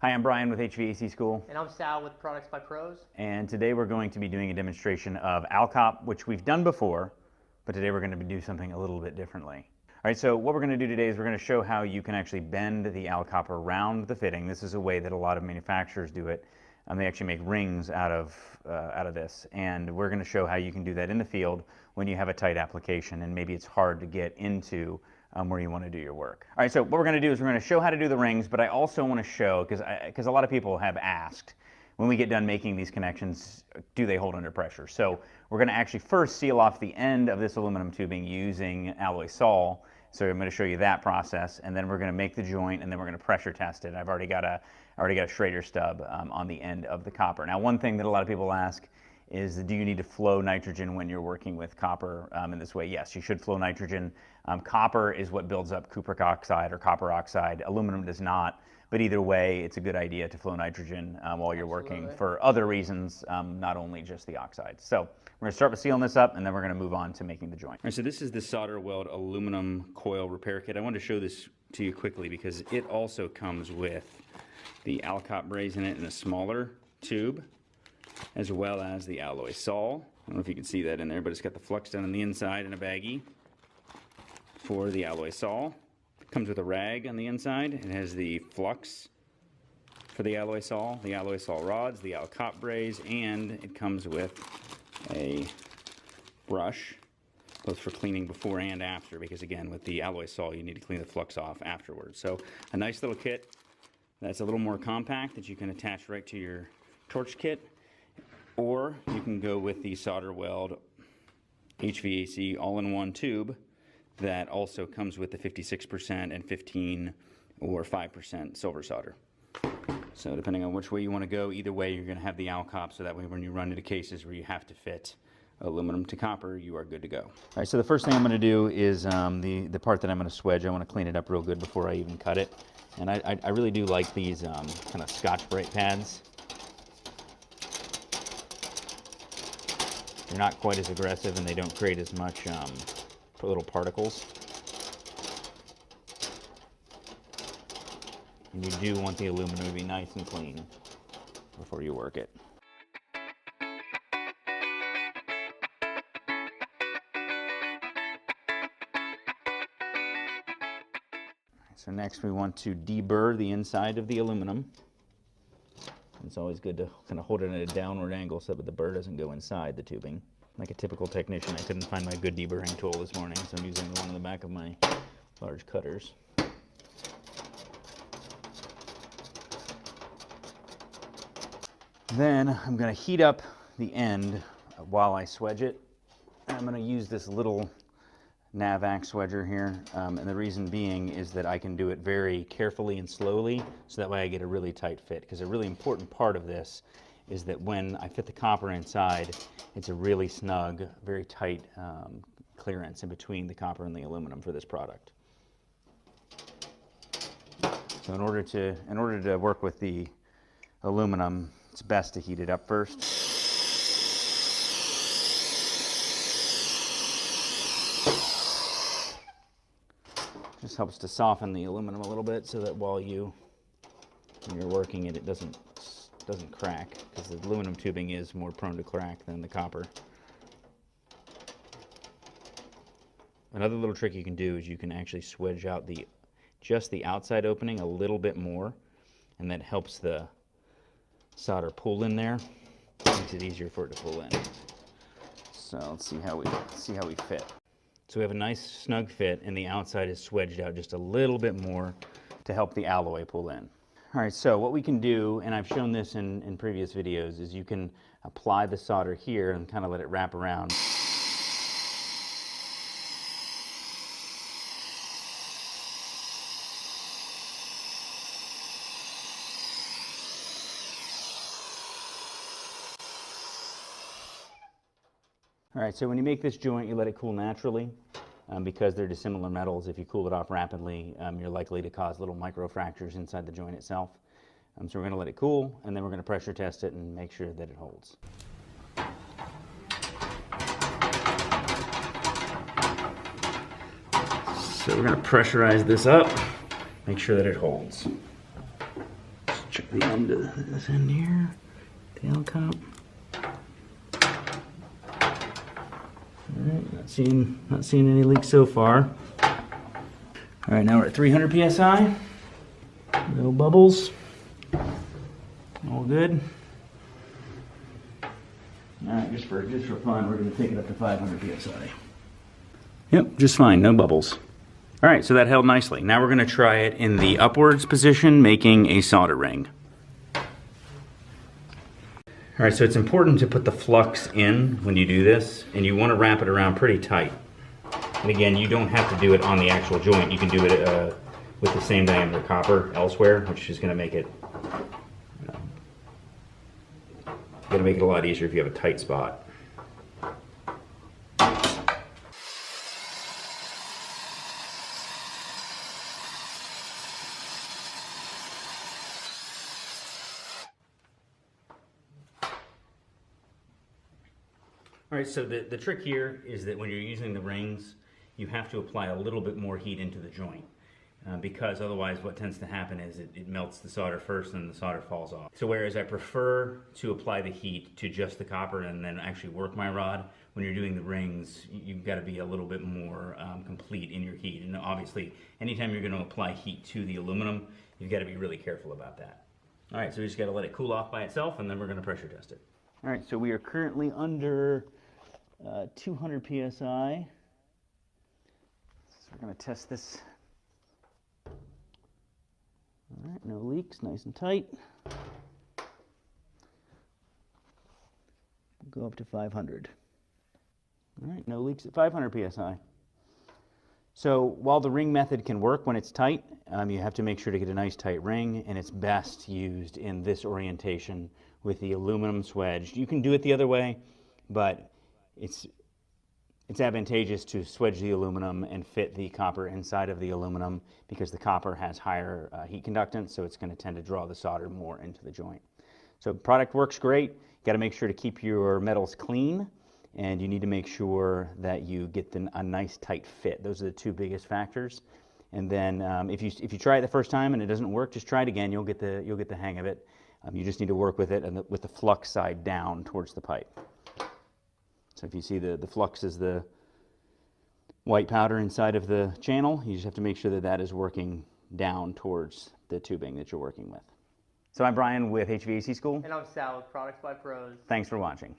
Hi, I'm Brian with HVAC School. And I'm Sal with Products by Pros. And today we're going to be doing a demonstration of Alcop, which we've done before, but today we're going to do something a little bit differently. All right, so what we're going to do today is we're going to show how you can actually bend the Alcop around the fitting. This is a way that a lot of manufacturers do it. They actually make rings out of this, and we're going to show how you can do that in the field when you have a tight application and maybe it's hard to get into where you want to do your work. All right, so what we're going to do is we're going to show how to do the rings, but I also want to show, because a lot of people have asked, when we get done making these connections, do they hold under pressure? So we're going to actually first seal off the end of this aluminum tubing using alloy sol. So I'm going to show you that process, and then we're going to make the joint, and then we're going to pressure test it. I've already got a Schrader stub on the end of the copper. Now, one thing that a lot of people ask is, do you need to flow nitrogen when you're working with copper in this way? Yes, you should flow nitrogen. Copper is what builds up cupric oxide or copper oxide. Aluminum does not. But either way, it's a good idea to flow nitrogen while you're working for other reasons, not only just the oxides. So we're going to start with sealing this up, and then we're going to move on to making the joint. All right, so this is the Solderweld aluminum coil repair kit. I wanted to show this to you quickly because it also comes with the Alcop braze in it in a smaller tube, as well as the alloy sol. I don't know if you can see that in there, but it's got the flux down on the inside in a baggie for the alloy sol. It comes with a rag on the inside. It has the flux for the alloy sol rods, the Alcop braze, and it comes with a brush, both for cleaning before and after, because again, with the alloy sol, you need to clean the flux off afterwards. So a nice little kit that's a little more compact that you can attach right to your torch kit, or you can go with the Solderweld HVAC all-in-one tube that also comes with the 56% and 15 or 5% silver solder. So depending on which way you want to go, either way you're going to have the Alcop, so that way when you run into cases where you have to fit aluminum to copper, you are good to go. All right, so the first thing I'm going to do is the part that I'm going to swedge. I want to clean it up real good before I even cut it. And I really do like these kind of Scotch-Brite pads. They're not quite as aggressive and they don't create as much little particles. And you do want the aluminum to be nice and clean before you work it. So next we want to deburr the inside of the aluminum. It's always good to kind of hold it at a downward angle so that the burr doesn't go inside the tubing. Like a typical technician, I couldn't find my good deburring tool this morning, so I'm using the one in the back of my large cutters. Then I'm going to heat up the end while I swedge it. I'm going to use this little Navac swedger here, and the reason being is that I can do it very carefully and slowly, so that way I get a really tight fit. Because a really important part of this is that when I fit the copper inside, it's a really snug, very tight clearance in between the copper and the aluminum for this product. So in order to work with the aluminum, it's best to heat it up first. Just helps to soften the aluminum a little bit so that when you're working it, it doesn't crack, because the aluminum tubing is more prone to crack than the copper. Another little trick you can do is you can actually swedge out just the outside opening a little bit more, and that helps the solder pull in there. Makes it easier for it to pull in. So let's see how we fit. So we have a nice snug fit, and the outside is swedged out just a little bit more to help the alloy pull in. All right, so what we can do, and I've shown this in previous videos, is you can apply the solder here and kind of let it wrap around. All right, so when you make this joint, you let it cool naturally. Because they're dissimilar metals, if you cool it off rapidly, you're likely to cause little micro fractures inside the joint itself. So we're going to let it cool, and then we're going to pressure test it and make sure that it holds. So we're going to pressurize this up, make sure that it holds. Check the end of this end here, the L cup. All right, not seeing any leaks so far. All right, now we're at 300 psi. No bubbles. All good. All right, just for fun, we're going to take it up to 500 psi. Yep, just fine, no bubbles. All right, so that held nicely. Now we're going to try it in the upwards position, making a solder ring. All right, so it's important to put the flux in when you do this, and you want to wrap it around pretty tight. And again, you don't have to do it on the actual joint. You can do it with the same diameter copper elsewhere, which is going to make it a lot easier if you have a tight spot. All right, so the trick here is that when you're using the rings, you have to apply a little bit more heat into the joint. Because otherwise what tends to happen is it melts the solder first and the solder falls off. So whereas I prefer to apply the heat to just the copper and then actually work my rod, when you're doing the rings, you've got to be a little bit more complete in your heat. And obviously, anytime you're going to apply heat to the aluminum, you've got to be really careful about that. All right, so we just got to let it cool off by itself, and then we're going to pressure test it. All right, so we are currently under 200 psi. So we're going to test this. All right, no leaks, nice and tight. We'll go up to 500. All right, no leaks at 500 psi. So while the ring method can work when it's tight, you have to make sure to get a nice tight ring, and it's best used in this orientation with the aluminum swedged. You can do it the other way, but it's advantageous to swedge the aluminum and fit the copper inside of the aluminum because the copper has higher heat conductance, so it's going to tend to draw the solder more into the joint. So the product works great. You got to make sure to keep your metals clean, and you need to make sure that you get a nice tight fit. Those are the two biggest factors. And then if you try it the first time and it doesn't work, just try it again. You'll get the hang of it. You just need to work with it and with the flux side down towards the pipe. So if you see the flux is the white powder inside of the channel, you just have to make sure that that is working down towards the tubing that you're working with. So I'm Brian with HVAC School. And I'm Sal with Products by Pros. Thanks for watching.